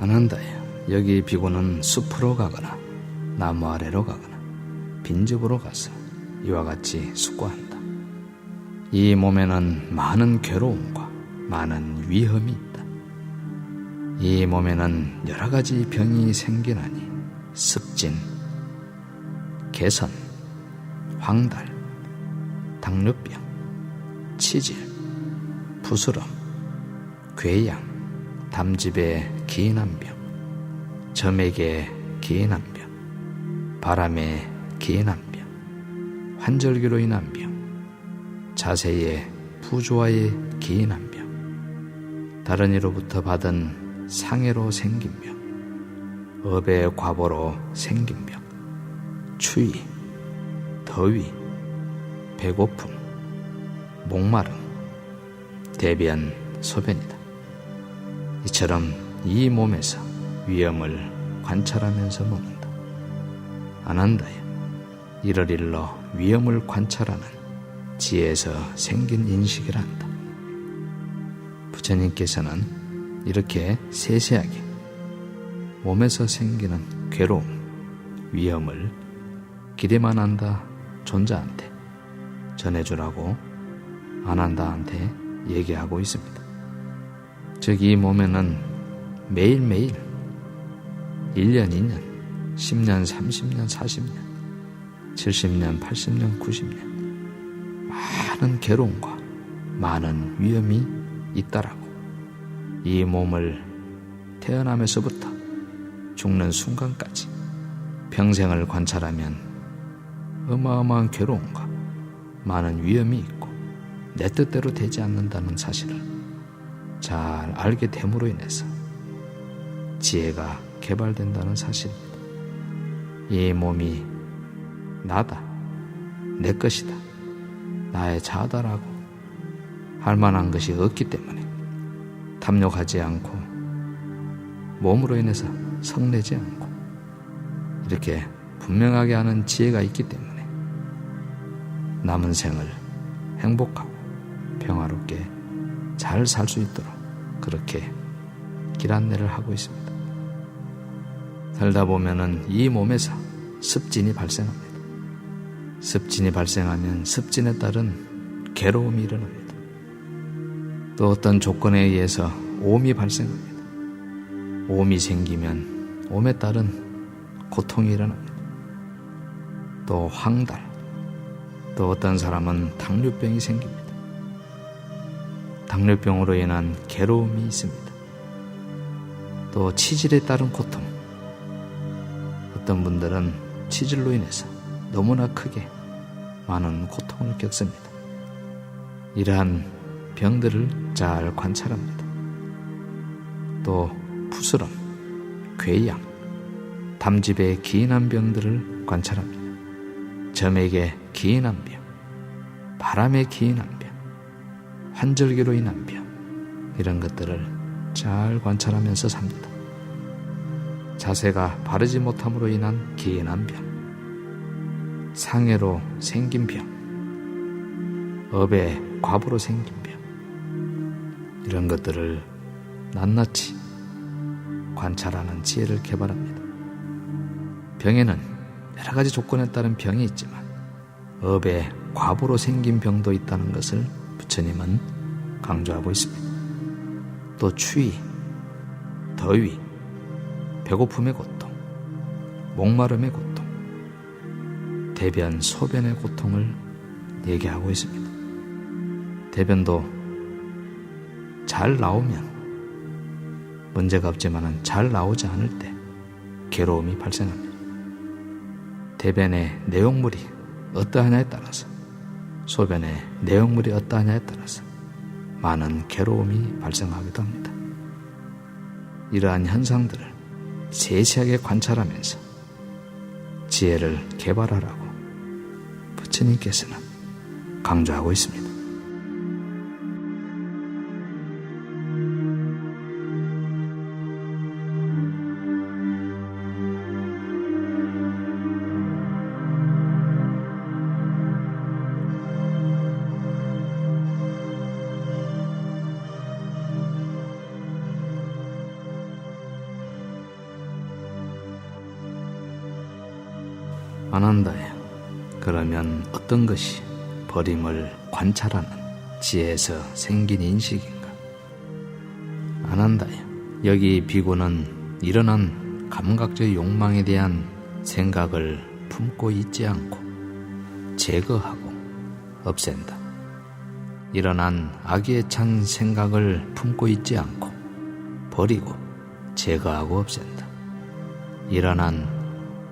아난다야, 여기 비구는 숲으로 가거나 나무 아래로 가거나 빈집으로 가서 이와 같이 숙고한다. 이 몸에는 많은 괴로움과 많은 위험이 있다. 이 몸에는 여러 가지 병이 생기나니 습진, 개선, 황달, 당뇨병, 치질, 부스럼, 궤양, 담즙에 기인한 병, 점액에 기인한 병, 바람에 기인한 병, 환절기로 인한 병, 자세에 부조화에 기인한 병, 다른 이로부터 받은 상해로 생긴 병, 업의 과보로 생긴 병, 추위, 더위, 배고픔, 목마름, 대변, 소변이다. 이처럼 이 몸에서 위험을 관찰하면서 먹는다. 아난다야, 이럴 일로 위험을 관찰하는 지혜에서 생긴 인식이라 한다. 부처님께서는 이렇게 세세하게 몸에서 생기는 괴로움, 위험을 기대만 한다 존자한테 전해주라고 아난다한테 얘기하고 있습니다. 즉, 이 몸에는 매일매일 1년, 2년, 10년, 30년, 40년, 70년, 80년, 90년 많은 괴로움과 많은 위험이 있다라고. 이 몸을 태어나면서부터 죽는 순간까지 평생을 관찰하면 어마어마한 괴로움과 많은 위험이 있고 내 뜻대로 되지 않는다는 사실을 잘 알게 됨으로 인해서 지혜가 개발된다는 사실입니다. 이 몸이 나다, 내 것이다, 나의 자아다라고 할 만한 것이 없기 때문에 탐욕하지 않고 몸으로 인해서 성내지 않고 이렇게 분명하게 하는 지혜가 있기 때문에 남은 생을 행복하고 평화롭게 잘 살 수 있도록 그렇게 길 안내를 하고 있습니다. 살다 보면은 이 몸에서 습진이 발생합니다. 습진이 발생하면 습진에 따른 괴로움이 일어납니다. 또 어떤 조건에 의해서 오음이 발생합니다. 오음이 생기면 오음에 따른 고통이 일어납니다. 또 황달, 또 어떤 사람은 당뇨병이 생깁니다. 당뇨병으로 인한 괴로움이 있습니다. 또 치질에 따른 고통, 어떤 분들은 치질로 인해서 너무나 크게 많은 고통을 겪습니다. 이러한 병들을 잘 관찰합니다. 또 부스럼, 궤양, 담즙에 기인한 병들을 관찰합니다. 점액에 기인한 병, 바람에 기인한 병, 환절기로 인한 병, 이런 것들을 잘 관찰하면서 삽니다. 자세가 바르지 못함으로 인한 기인한 병, 상해로 생긴 병, 업의 과부로 생긴 병, 이런 것들을 낱낱이 관찰하는 지혜를 개발합니다. 병에는 여러 가지 조건에 따른 병이 있지만 업의 과부로 생긴 병도 있다는 것을 부처님은 강조하고 있습니다. 또 추위, 더위, 배고픔의 고통, 목마름의 고통, 대변, 소변의 고통을 얘기하고 있습니다. 대변도 잘 나오면 문제가 없지만 잘 나오지 않을 때 괴로움이 발생합니다. 대변의 내용물이 어떠하냐에 따라서, 소변의 내용물이 어떠하냐에 따라서 많은 괴로움이 발생하기도 합니다. 이러한 현상들을 세세하게 관찰하면서 지혜를 개발하라고 부처님께서는 강조하고 있습니다. 안 한다요. 그러면 어떤 것이 버림을 관찰하는 지혜에서 생긴 인식인가? 안 한다요. 여기 비구는 일어난 감각적 욕망에 대한 생각을 품고 있지 않고 제거하고 없앤다. 일어난 악에 찬 생각을 품고 있지 않고 버리고 제거하고 없앤다. 일어난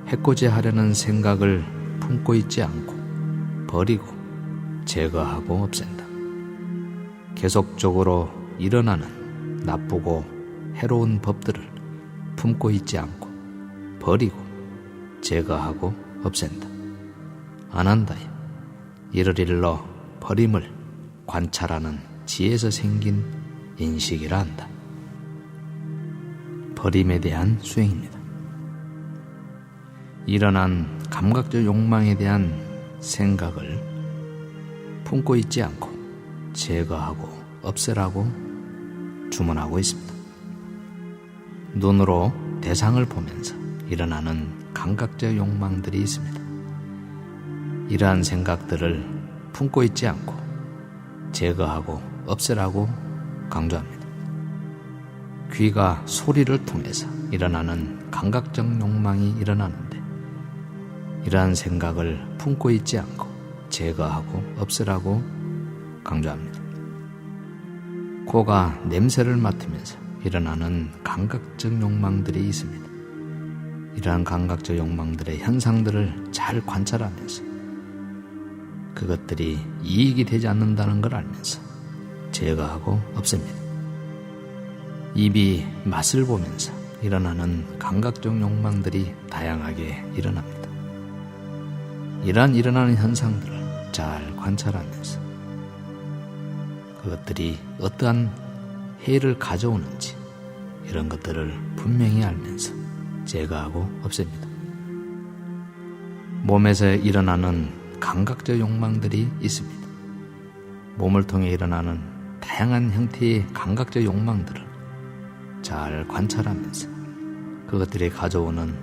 해코지 하려는 생각을 품고 있지 않고 버리고 제거하고 없앤다. 계속적으로 일어나는 나쁘고 해로운 법들을 품고 있지 않고 버리고 제거하고 없앤다. 안 한다요. 이를 일러 버림을 관찰하는 지혜에서 생긴 인식이라 한다. 버림에 대한 수행입니다. 일어난 감각적 욕망에 대한 생각을 품고 있지 않고 제거하고 없애라고 주문하고 있습니다. 눈으로 대상을 보면서 일어나는 감각적 욕망들이 있습니다. 이러한 생각들을 품고 있지 않고 제거하고 없애라고 강조합니다. 귀가 소리를 통해서 일어나는 감각적 욕망이 일어나는데 이러한 생각을 품고 있지 않고 제거하고 없애라고 강조합니다. 코가 냄새를 맡으면서 일어나는 감각적 욕망들이 있습니다. 이러한 감각적 욕망들의 현상들을 잘 관찰하면서 그것들이 이익이 되지 않는다는 걸 알면서 제거하고 없앱니다. 입이 맛을 보면서 일어나는 감각적 욕망들이 다양하게 일어납니다. 이러한 일어나는 현상들을 잘 관찰하면서 그것들이 어떠한 해를 가져오는지 이런 것들을 분명히 알면서 제거하고 없앱니다. 몸에서 일어나는 감각적 욕망들이 있습니다. 몸을 통해 일어나는 다양한 형태의 감각적 욕망들을 잘 관찰하면서 그것들이 가져오는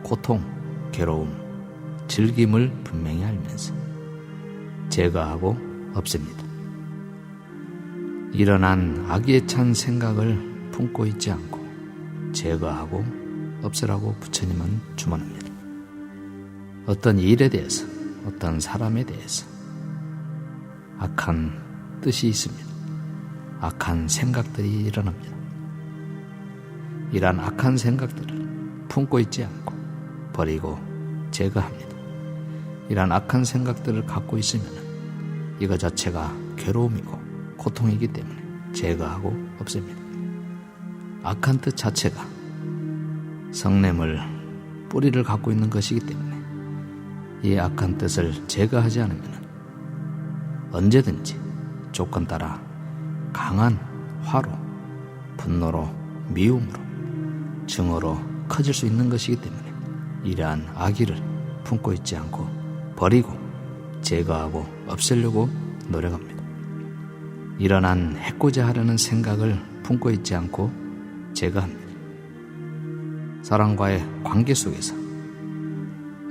고통, 괴로움, 즐김을 분명히 알면서 제거하고 없앱니다. 일어난 악에 찬 생각을 품고 있지 않고 제거하고 없애라고 부처님은 주문합니다. 어떤 일에 대해서, 어떤 사람에 대해서 악한 뜻이 있습니다. 악한 생각들이 일어납니다. 이러한 악한 생각들을 품고 있지 않고 버리고 제거합니다. 이러한 악한 생각들을 갖고 있으면 이거 자체가 괴로움이고 고통이기 때문에 제거하고 없앱니다. 악한 뜻 자체가 성냄을 뿌리를 갖고 있는 것이기 때문에 이 악한 뜻을 제거하지 않으면 언제든지 조건 따라 강한 화로, 분노로, 미움으로, 증오로 커질 수 있는 것이기 때문에 이러한 악의를 품고 있지 않고 버리고 제거하고 없애려고 노력합니다. 일어난 해코자 하려는 생각을 품고 있지 않고 제거합니다. 사람과의 관계 속에서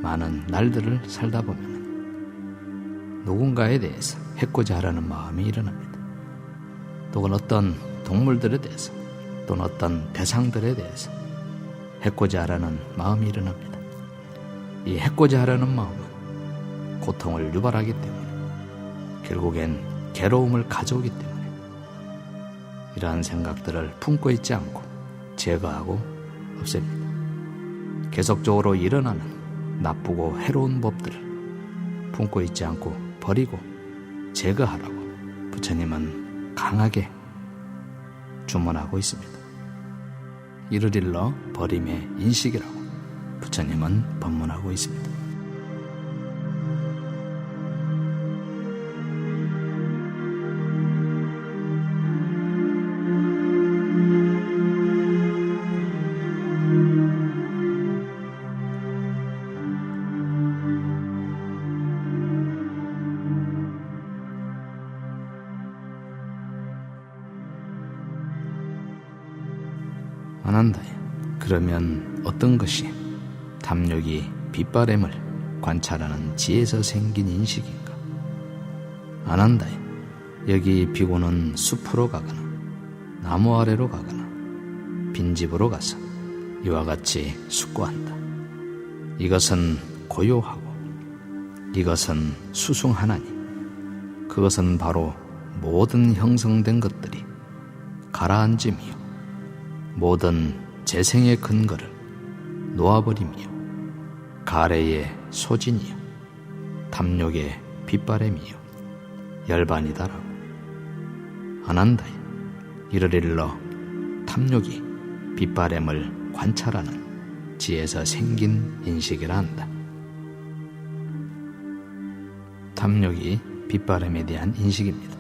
많은 날들을 살다 보면 누군가에 대해서 해코자 하려는 마음이 일어납니다. 또는 어떤 동물들에 대해서 또는 어떤 대상들에 대해서 해코자 하려는 마음이 일어납니다. 이 해코자 하려는 마음은 고통을 유발하기 때문에 결국엔 괴로움을 가져오기 때문에 이러한 생각들을 품고 있지 않고 제거하고 없앱니다. 계속적으로 일어나는 나쁘고 해로운 법들을 품고 있지 않고 버리고 제거하라고 부처님은 강하게 주문하고 있습니다. 이를 일러 버림의 인식이라고 부처님은 법문하고 있습니다. 안 한다. 그러면 어떤 것이 탐욕이 빗바램을 관찰하는 지에서 생긴 인식인가? 아난다이, 여기 비고는 숲으로 가거나 나무 아래로 가거나 빈집으로 가서 이와 같이 숙고한다. 이것은 고요하고 이것은 수숭하나니 그것은 바로 모든 형성된 것들이 가라앉음이요 모든 재생의 근거를 놓아버림이요 가래의 소진이요 탐욕의 빗바램이요 열반이다라고. 아난다이, 이르릴러 탐욕이 빗바램을 관찰하는 지에서 생긴 인식이라 한다. 탐욕이 빗바램에 대한 인식입니다.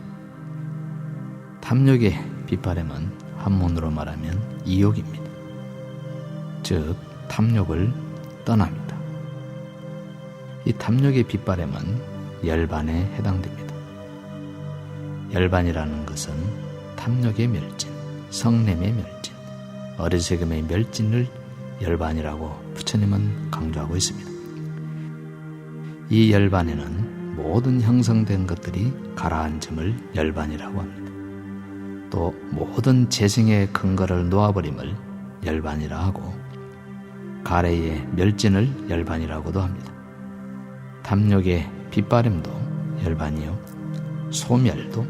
탐욕의 빗바램은 한문으로 말하면 이욕입니다. 즉 탐욕을 떠납니다. 이 탐욕의 빗바램은 열반에 해당됩니다. 열반이라는 것은 탐욕의 멸진, 성냄의 멸진, 어리석음의 멸진을 열반이라고 부처님은 강조하고 있습니다. 이 열반에는 모든 형성된 것들이 가라앉음을 열반이라고 합니다. 또 모든 재생의 근거를 놓아버림을 열반이라 하고 가래의 멸진을 열반이라고도 합니다. 탐욕의 빗바램도 열반이요 소멸도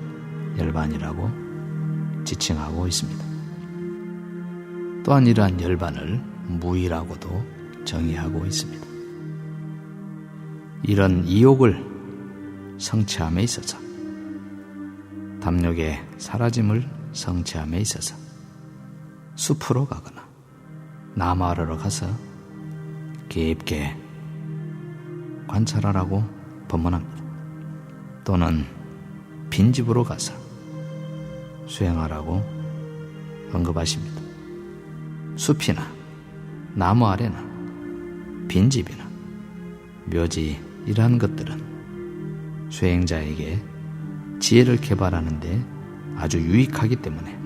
열반이라고 지칭하고 있습니다. 또한 이러한 열반을 무의라고도 정의하고 있습니다. 이런 이욕을 성취함에 있어서 탐욕의 사라짐을 성취함에 있어서 숲으로 가거나 나무아래로 가서 깊게 관찰하라고 법문합니다. 또는 빈집으로 가서 수행하라고 언급하십니다. 숲이나 나무 아래나 빈집이나 묘지 이러한 것들은 수행자에게 지혜를 개발하는 데 아주 유익하기 때문에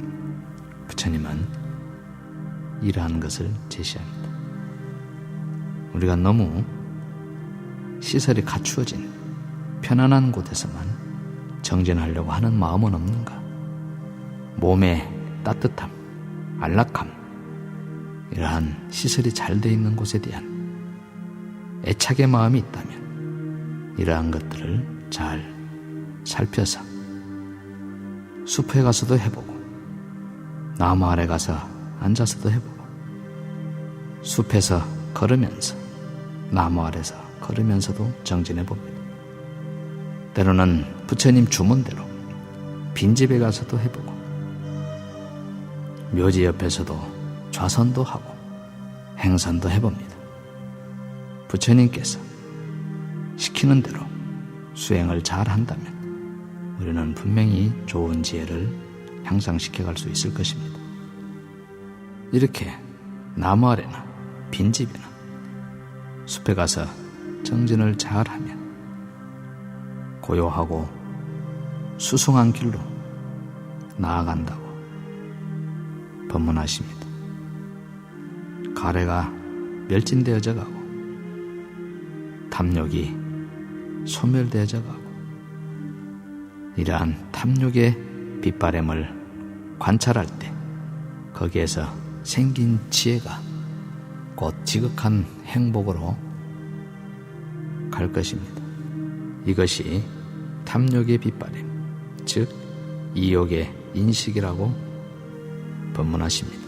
부처님은 이러한 것을 제시합니다. 우리가 너무 시설이 갖추어진 편안한 곳에서만 정진하려고 하는 마음은 없는가? 몸의 따뜻함, 안락함, 이러한 시설이 잘 돼 있는 곳에 대한 애착의 마음이 있다면 이러한 것들을 잘 살펴서 숲에 가서도 해보고 나무 아래 가서 앉아서도 해보고 숲에서 걸으면서 나무 아래서 걸으면서도 정진해봅니다. 때로는 부처님 주문대로 빈집에 가서도 해보고 묘지 옆에서도 좌선도 하고 행선도 해봅니다. 부처님께서 시키는 대로 수행을 잘 한다면 우리는 분명히 좋은 지혜를 향상시켜갈 수 있을 것입니다. 이렇게 나무 아래나 빈집이나 숲에 가서 정진을 잘하면 고요하고 수숭한 길로 나아간다고 법문하십니다. 가래가 멸진되어져 가고 탐욕이 소멸되어져 가고 이러한 탐욕의 빗바램을 관찰할 때 거기에서 생긴 지혜가 곧 지극한 행복으로 갈 것입니다. 이것이 탐욕의 빗바램, 즉 이욕의 인식이라고 법문하십니다.